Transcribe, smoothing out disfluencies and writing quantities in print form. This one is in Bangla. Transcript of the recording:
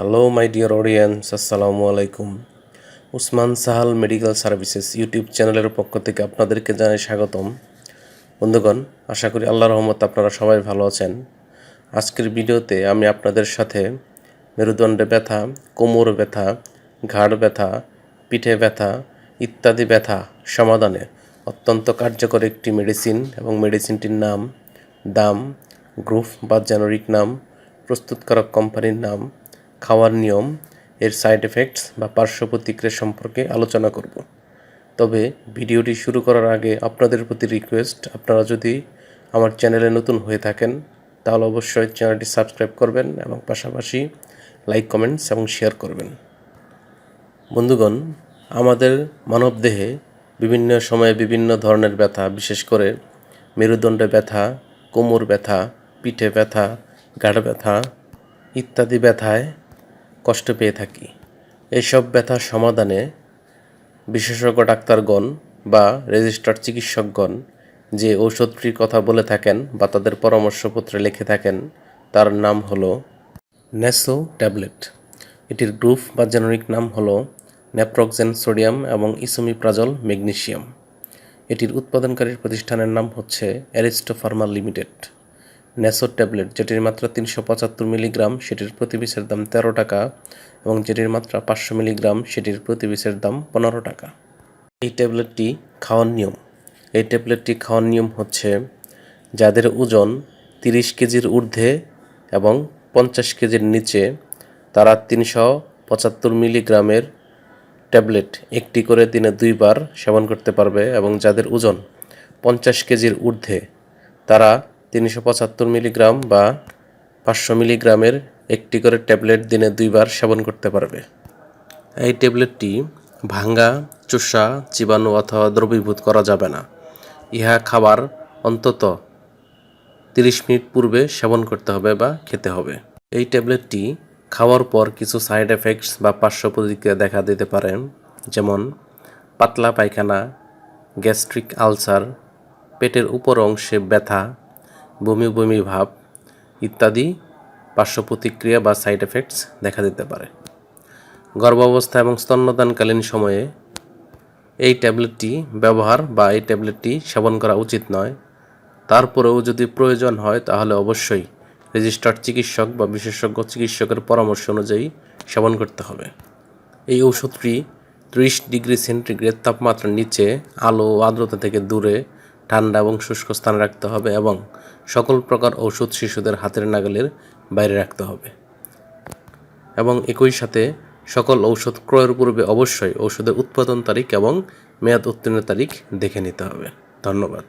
হ্যালো মাই ডিয়ার অডিয়েন্স, আসসালামু আলাইকুম। Usman Sahal medical services YouTube চ্যানেলের পক্ষ থেকে আপনাদেরকে জানাই স্বাগতম। বন্ধুগণ, আশা করি আল্লাহর রহমতে আপনারা সবাই ভালো আছেন। আজকের ভিডিওতে আমি আপনাদের সাথে মেরুদণ্ডে ব্যথা, কোমর ব্যথা, ঘাড় ব্যথা, পিঠে ব্যথা ইত্যাদি ব্যথা সমাধানে অত্যন্ত কার্যকর একটি মেডিসিন এবং মেডিসিনটির নাম, দাম, গ্রুপ বা জেনেরিক নাম, প্রস্তুতকারক কোম্পানির নাম, খাওয়ার নিয়ম, এর সাইড এফেক্টস বা পার্শ্ব প্রতিক্রিয়া সম্পর্কে আলোচনা করব। তবে ভিডিওটি শুরু করার আগে আপনাদের প্রতি রিকোয়েস্ট, আপনারা যদি আমার চ্যানেলে নতুন হয়ে থাকেন তাহলে অবশ্যই চ্যানেলটি সাবস্ক্রাইব করবেন এবং পাশাপাশি লাইক, কমেন্টস এবং শেয়ার করবেন। বন্ধুগণ, আমাদের মানবদেহে বিভিন্ন সময়ে বিভিন্ন ধরনের ব্যথা, বিশেষ করে মেরুদণ্ডে ব্যথা, কোমর ব্যথা, পিঠে ব্যথা, ঘাড় ব্যথা ইত্যাদি ব্যথায় কষ্ট পেয়ে থাকি। এইসব ব্যথার সমাধানে বিশেষজ্ঞ ডাক্তারগণ বা রেজিস্টার্ড চিকিৎসকগণ যে ঔষধটির কথা বলে থাকেন বা তাদের পরামর্শপত্রে লিখে থাকেন তার নাম হলো নেসো ট্যাবলেট। এটির গ্রুপ বা জেনেরিক নাম হলো নেপ্রোক্সেন সোডিয়াম এবং ইসোমিপ্রাজল ম্যাগনেসিয়াম। এটির উৎপাদনকারী প্রতিষ্ঠানের নাম হচ্ছে অ্যারিস্টো ফার্মা লিমিটেড। নেসো ট্যাবলেট যেটির মাত্রা 375 মিলিগ্রাম, সেটির প্রতি পিসের দাম 13 টাকা এবং যেটির মাত্রা 500 মিলিগ্রাম, সেটির প্রতি পিসের দাম 15 টাকা। এই ট্যাবলেটটি খাওয়ার নিয়ম হচ্ছে যাদের ওজন 30 কেজির ঊর্ধ্বে এবং 50 কেজির নিচে তারা 375 মিলিগ্রামের ট্যাবলেট একটি করে দিনে 2 বার সেবন করতে পারবে এবং যাদের ওজন 50 কেজির ঊর্ধ্বে তারা 375 মিলিগ্রাম বা 500 মিলিগ্রামের একটি করে ট্যাবলেট দিনে 2 বার সেবন করতে পারবে। এই ট্যাবলেটটি ভাঙ্গা, চোষা, চিবানো অথবা দ্রবীভূত করা যাবে না। ইহা খাবার অন্তত 30 মিনিট পূর্বে সেবন করতে হবে বা খেতে হবে। এই ট্যাবলেটটি খাওয়ার পর কিছু সাইড এফেক্টস বা পার্শ্ব প্রতিক্রিয়া দেখা দিতে পারে, যেমন পাতলা পায়খানা, গ্যাস্ট্রিক আলসার, পেটের উপর অংশে ব্যথা, বমি বমি ভাব ইত্যাদি পার্শ্ব প্রতিক্রিয়া বা সাইড এফেক্টস দেখা দিতে পারে। গর্ভাবস্থা এবং স্তন্যদানকালীন সময়ে এই ট্যাবলেটটি ব্যবহার বা এই ট্যাবলেটটি সেবন করা উচিত নয়। তারপরেও যদি প্রয়োজন হয় তাহলে অবশ্যই রেজিস্টার্ড চিকিৎসক বা বিশেষজ্ঞ চিকিৎসকের পরামর্শ অনুযায়ী সেবন করতে হবে। এই ঔষধটি 30 ডিগ্রি সেন্টিগ্রেড তাপমাত্রার নিচে, আলো ও আর্দ্রতা থেকে দূরে, ঠান্ডা এবং শুষ্ক স্থানে রাখতে হবে এবং সকল প্রকার ঔষধ শিশুদের হাতের নাগালের বাইরে রাখতে হবে। এবং একই সাথে সকল ঔষধ ক্রয়ের পূর্বে অবশ্যই ঔষধের উৎপাদন তারিখ এবং মেয়াদ উত্তীর্ণ তারিখ দেখে নিতে হবে। ধন্যবাদ।